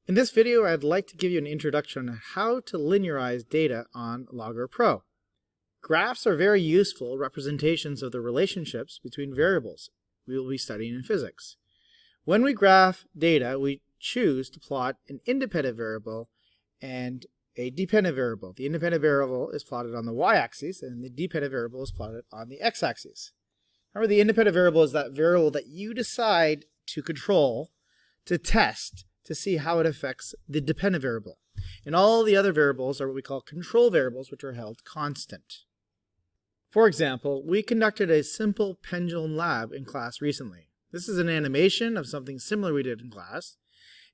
In this video, I'd like to give you an introduction on how to linearize data on Logger Pro. Graphs are very useful representations of the relationships between variables we will be studying in physics. When we graph data, we choose to plot an independent variable and a dependent variable. The independent variable is plotted on the y-axis and the dependent variable is plotted on the x-axis. However, the independent variable is that variable that you decide to control, to test, to see how it affects the dependent variable. And all the other variables are what we call control variables, which are held constant. For example, we conducted a simple Pendulum Lab in class recently. This is an animation of something similar we did in class.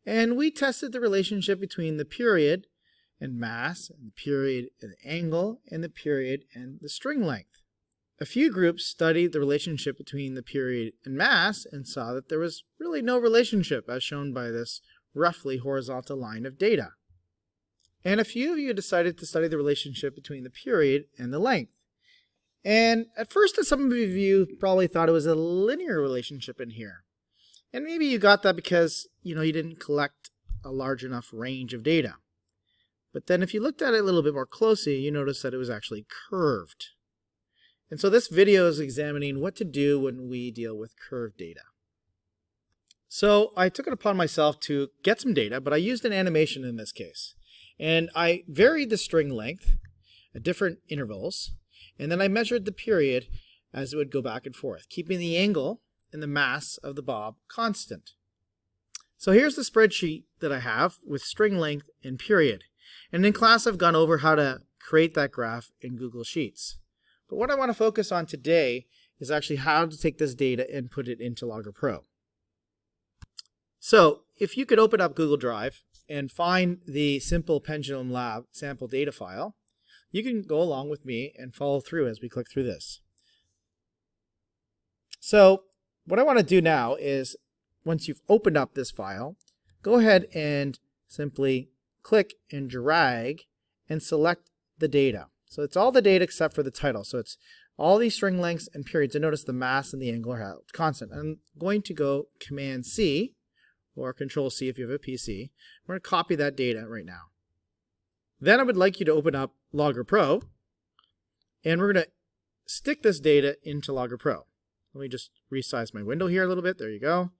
And we tested the relationship between the period and mass, and the period and the angle, and the period and the string length. A few groups studied the relationship between the period and mass and saw that there was really no relationship, as shown by this roughly horizontal line of data. And a few of you decided to study the relationship between the period and the length. And at first, some of you probably thought it was a linear relationship in here. And maybe you got that because, you didn't collect a large enough range of data. But then if you looked at it a little bit more closely, you notice that it was actually curved. And so this video is examining what to do when we deal with curved data. So I took it upon myself to get some data, but I used an animation in this case. And I varied the string length at different intervals, and then I measured the period as it would go back and forth, keeping the angle and the mass of the bob constant. So here's the spreadsheet that I have with string length and period. And in class I've gone over how to create that graph in Google Sheets. But what I want to focus on today is actually how to take this data and put it into Logger Pro. So if you could open up Google Drive and find the simple Pendulum Lab sample data file, you can go along with me and follow through as we click through this. So what I want to do now is, once you've opened up this file, go ahead and simply click and drag and select the data. So it's all the data except for the title. So it's all these string lengths and periods. And notice the mass and the angle are held constant. I'm going to go Command C or Control C if you have a PC. We're going to copy that data right now. Then I would like you to open up Logger Pro, and we're going to stick this data into Logger Pro. Let me just resize my window here a little bit. There you go.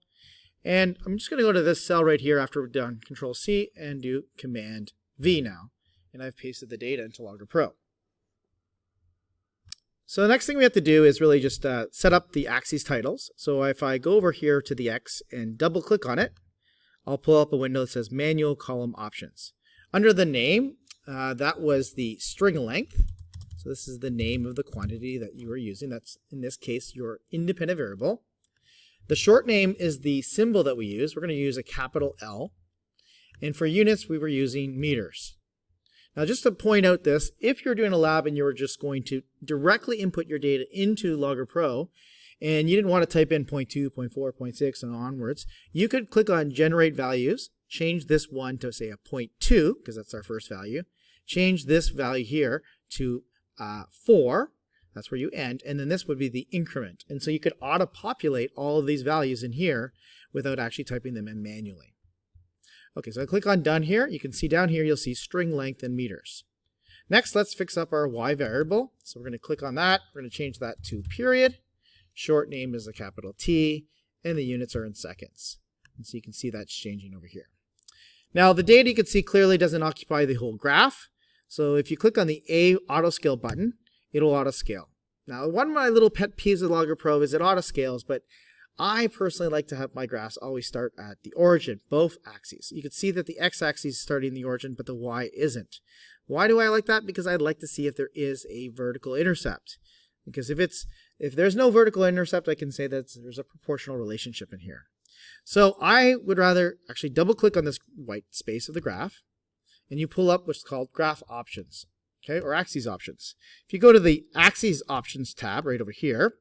And I'm just going to go to this cell right here after we're done. Control C and do Command V now. And I've pasted the data into Logger Pro. So the next thing we have to do is really just set up the axis titles. So if I go over here to the X and double click on it, I'll pull up a window that says Manual Column Options. Under the name, that was the string length. So this is the name of the quantity that you are using. That's, in this case, your independent variable. The short name is the symbol that we use. We're going to use a capital L. And for units, we were using meters. Now, just to point out this, if you're doing a lab and you're just going to directly input your data into Logger Pro, and you didn't want to type in 0.2, 0.4, 0.6, and onwards, you could click on Generate Values, change this one to, say, a 0.2, because that's our first value, change this value here to 4, that's where you end, and then this would be the increment. And so you could auto-populate all of these values in here without actually typing them in manually. Okay, so I click on Done here. You can see down here, you'll see string length in meters. Next, let's fix up our Y variable. So we're going to click on that. We're going to change that to period. Short name is a capital T, and the units are in seconds. And so you can see that's changing over here. Now, the data you can see clearly doesn't occupy the whole graph. So if you click on the A auto scale button, it'll auto scale. Now, one of my little pet peeves of Logger Pro is it auto scales, but I personally like to have my graphs always start at the origin, both axes. You can see that the x-axis is starting the origin, but the y isn't. Why do I like that? Because I'd like to see if there is a vertical intercept. Because if there's no vertical intercept, I can say that there's a proportional relationship in here. So I would rather actually double click on this white space of the graph, and you pull up what's called Graph Options, okay, or Axes Options. If you go to the Axes Options tab right over here,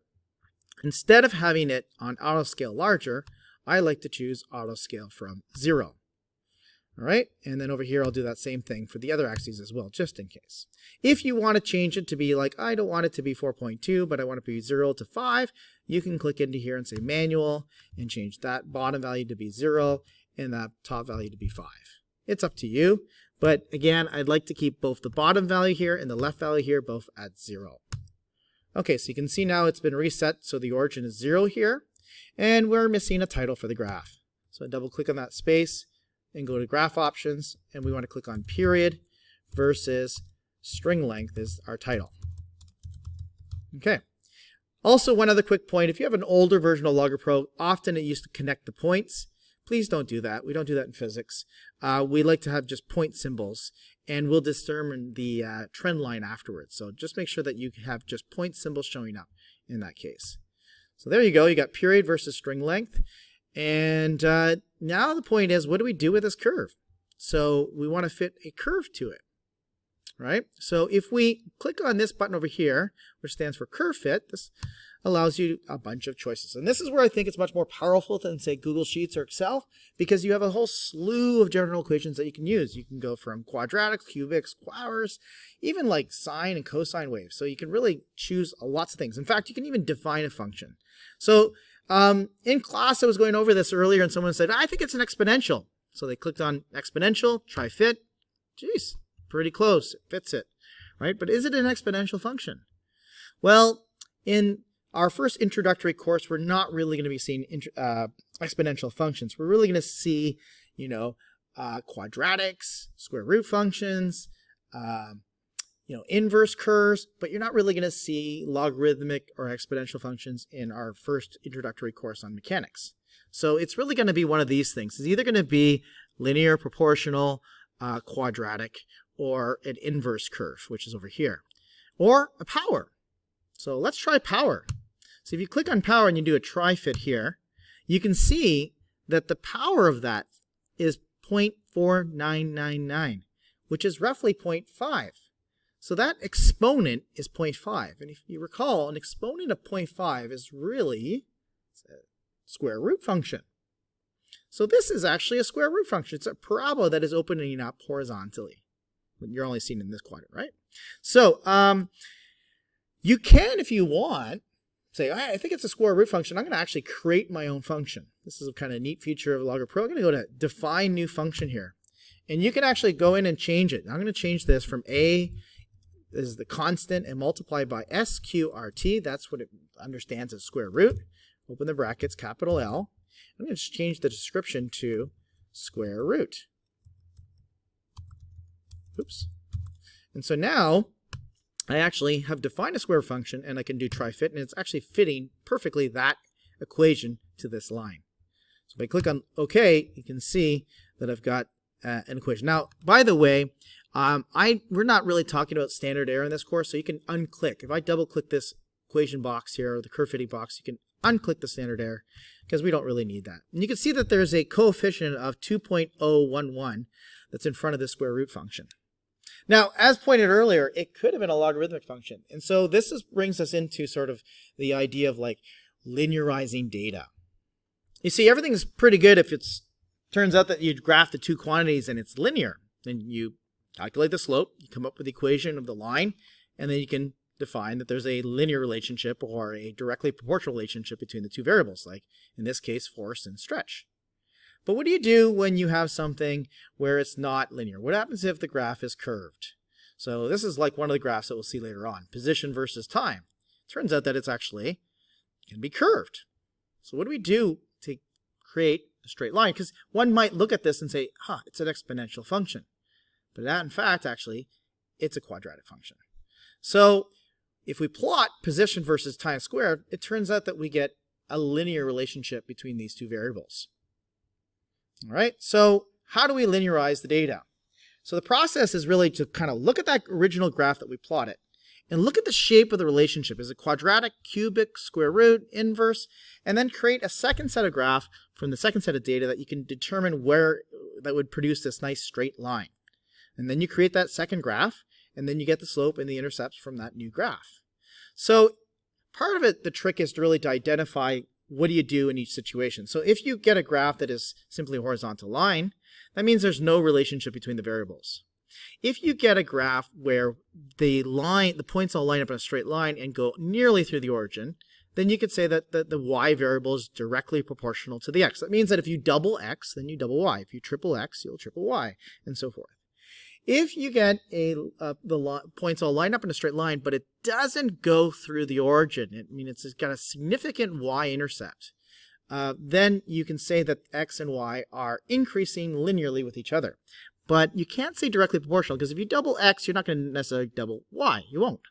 instead of having it on auto scale larger, I like to choose auto scale from 0. All right, and then over here I'll do that same thing for the other axes as well, just in case. If you want to change it to be like, I don't want it to be 4.2, but I want it to be 0 to 5, you can click into here and say manual and change that bottom value to be 0 and that top value to be 5. It's up to you, but again, I'd like to keep both the bottom value here and the left value here both at 0. Okay, so you can see now it's been reset, so the origin is 0 here, and we're missing a title for the graph. So I double click on that space and go to graph options, and we want to click on period versus string length is our title. Okay. Also, one other quick point, if you have an older version of Logger Pro, often it used to connect the points. Please don't do that. We don't do that in physics. We like to have just point symbols, and we'll determine the trend line afterwards. So just make sure that you have just point symbols showing up in that case. So there you go. You got period versus string length. And now the point is, what do we do with this curve? So we want to fit a curve to it, right? So if we click on this button over here, which stands for curve fit, this allows you a bunch of choices. And this is where I think it's much more powerful than, say, Google Sheets or Excel, because you have a whole slew of general equations that you can use. You can go from quadratics, cubics, squares, even like sine and cosine waves. So you can really choose lots of things. In fact, you can even define a function. So in class, I was going over this earlier, and someone said, I think it's an exponential. So they clicked on exponential, try fit. Geez, pretty close. It fits it, right? But is it an exponential function? Well, in our first introductory course, we're not really going to be seeing exponential functions. We're really going to see, quadratics, square root functions, inverse curves, but you're not really going to see logarithmic or exponential functions in our first introductory course on mechanics. So it's really going to be one of these things. It's either going to be linear, proportional, quadratic, or an inverse curve, which is over here, or a power. So let's try power. So if you click on power and you do a try fit here, you can see that the power of that is 0.4999, which is roughly 0.5. So that exponent is 0.5. And if you recall, an exponent of 0.5 is really a square root function. So this is actually a square root function. It's a parabola that is opening up horizontally. You're only seeing it in this quadrant, right? So you can, if you want, say, I think it's a square root function. I'm going to actually create my own function. This is a kind of neat feature of Logger Pro. I'm going to go to define new function here. And you can actually go in and change it. I'm going to change this from A is the constant and multiply by SQRT. That's what it understands as square root. Open the brackets, capital L. I'm going to just change the description to square root. Oops. And so now I actually have defined a square function, and I can do try fit, and it's actually fitting perfectly that equation to this line. So if I click on OK, you can see that I've got an equation. Now, by the way, we're not really talking about standard error in this course, so you can unclick. If I double click this equation box here, or the curve fitting box, you can unclick the standard error because we don't really need that. And you can see that there's a coefficient of 2.011 that's in front of the square root function. Now, as pointed earlier, it could have been a logarithmic function. And so this brings us into sort of the idea of like linearizing data. You see, everything's pretty good if it turns out that you graph the two quantities and it's linear. Then you calculate the slope, you come up with the equation of the line, and then you can define that there's a linear relationship or a directly proportional relationship between the two variables, like in this case, force and stretch. But what do you do when you have something where it's not linear? What happens if the graph is curved? So this is like one of the graphs that we'll see later on, position versus time. It turns out that it's actually can be curved. So what do we do to create a straight line? Because one might look at this and say, it's an exponential function. But that, in fact, actually, it's a quadratic function. So if we plot position versus time squared, it turns out that we get a linear relationship between these two variables. All right, so how do we linearize the data? So the process is really to kind of look at that original graph that we plotted and look at the shape of the relationship. Is it quadratic, cubic, square root, inverse? And then create a second set of graph from the second set of data that you can determine where that would produce this nice straight line. And then you create that second graph, and then you get the slope and the intercepts from that new graph. So part of it, the trick is to really to identify what do you do in each situation. So if you get a graph that is simply a horizontal line, that means there's no relationship between the variables. If you get a graph where the points all line up in a straight line and go nearly through the origin, then you could say that the y variable is directly proportional to the x. That means that if you double x, then you double y. If you triple x, you'll triple y, and so forth. If you get the points all lined up in a straight line, but it doesn't go through the origin, it's got a significant y-intercept, then you can say that x and y are increasing linearly with each other. But you can't say directly proportional, because if you double x, you're not going to necessarily double y. You won't.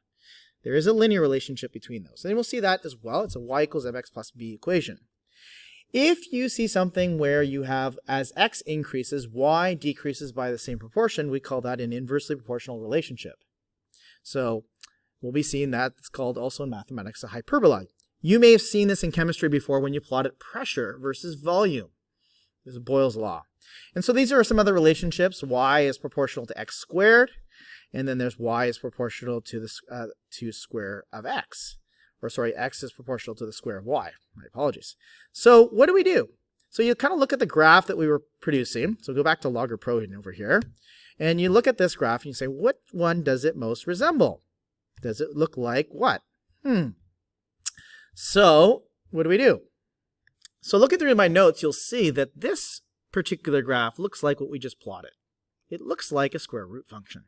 There is a linear relationship between those. And we'll see that as well. It's a y equals mx plus b equation. If you see something where you have, as x increases, y decreases by the same proportion, we call that an inversely proportional relationship. So we'll be seeing that. It's called also in mathematics a hyperbola. You may have seen this in chemistry before when you plotted pressure versus volume. This is Boyle's law. And so these are some other relationships. Y is proportional to x squared. And then there's y is proportional to the square of x. Or sorry, x is proportional to the square of y. My apologies. So what do we do? So you kind of look at the graph that we were producing. So go back to Logger Pro over here. And you look at this graph and you say, what one does it most resemble? Does it look like what? So what do? So looking through my notes, you'll see that this particular graph looks like what we just plotted. It looks like a square root function.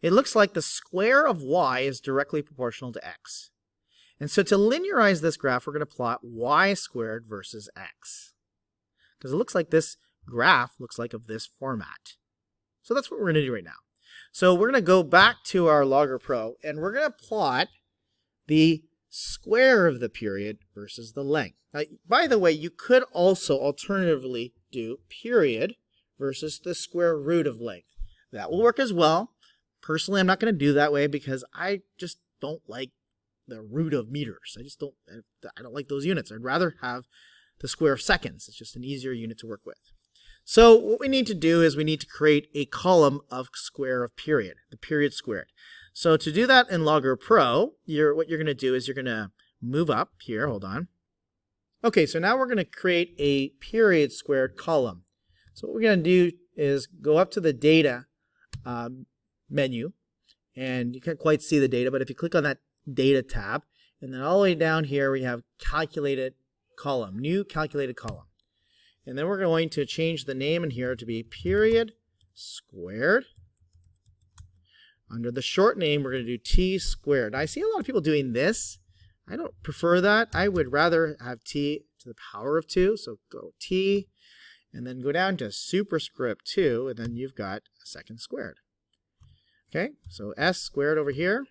It looks like the square of y is directly proportional to x. And so to linearize this graph, we're going to plot y squared versus x. Because it looks like this graph looks like of this format. So that's what we're going to do right now. So we're going to go back to our Logger Pro, and we're going to plot the square of the period versus the length. Now, by the way, you could also alternatively do period versus the square root of length. That will work as well. Personally, I'm not going to do that way because I just don't like the root of meters. I don't like those units. I'd rather have the square of seconds. It's just an easier unit to work with. So what we need to do is we need to create a column of square of period, the period squared. So to do that in Logger Pro, what you're going to do is you're going to move up here. Hold on. Okay, so now we're going to create a period squared column. So what we're going to do is go up to the data menu, and you can't quite see the data, but if you click on that data tab, and then all the way down here we have calculated column, new calculated column. And then we're going to change the name in here to be period squared. Under the short name, we're going to do t squared. Now, I see a lot of people doing this. I don't prefer that. I would rather have t to the power of 2. So go t, and then go down to superscript 2, and then you've got a second squared. Okay, so s squared over here.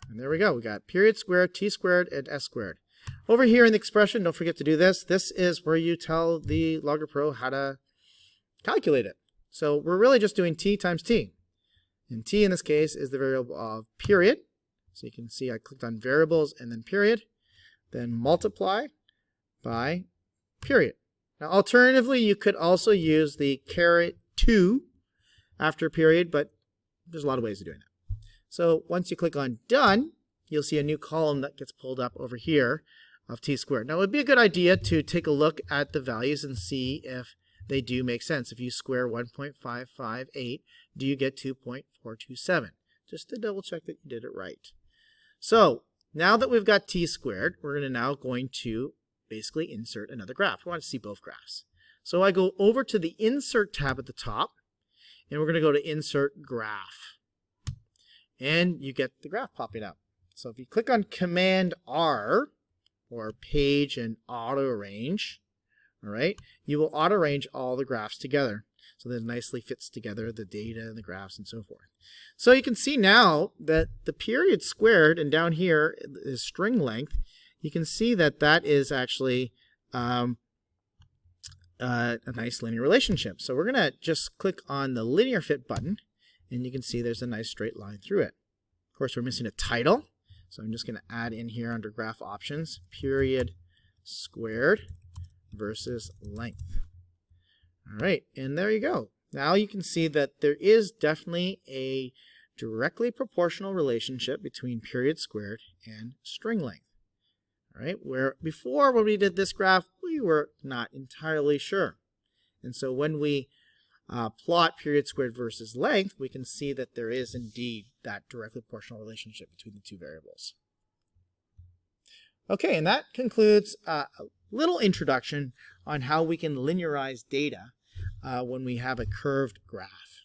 And there we go. We got period squared, t squared, and s squared. Over here in the expression, don't forget to do this. This is where you tell the Logger Pro how to calculate it. So we're really just doing t times t. And t in this case is the variable of period. So you can see I clicked on variables and then period. Then multiply by period. Now alternatively, you could also use the caret 2 after period, but there's a lot of ways of doing that. So once you click on done, you'll see a new column that gets pulled up over here of t squared. Now it would be a good idea to take a look at the values and see if they do make sense. If you square 1.558, do you get 2.427? Just to double check that you did it right. So now that we've got t squared, we're going to basically insert another graph. We want to see both graphs. So I go over to the insert tab at the top, and we're going to go to insert graph. And you get the graph popping up. So if you click on Command R, or page and auto arrange, all right, you will auto arrange all the graphs together. So that it nicely fits together the data and the graphs and so forth. So you can see now that the period squared, and down here is string length, you can see that that is actually a nice linear relationship. So we're going to just click on the linear fit button, and you can see there's a nice straight line through it. Of course, we're missing a title. So I'm just going to add in here under graph options, period squared versus length. All right, and there you go. Now you can see that there is definitely a directly proportional relationship between period squared and string length. All right, where before when we did this graph, we were not entirely sure. And so when we plot period squared versus length, we can see that there is indeed that directly proportional relationship between the two variables. Okay, and that concludes a little introduction on how we can linearize data when we have a curved graph.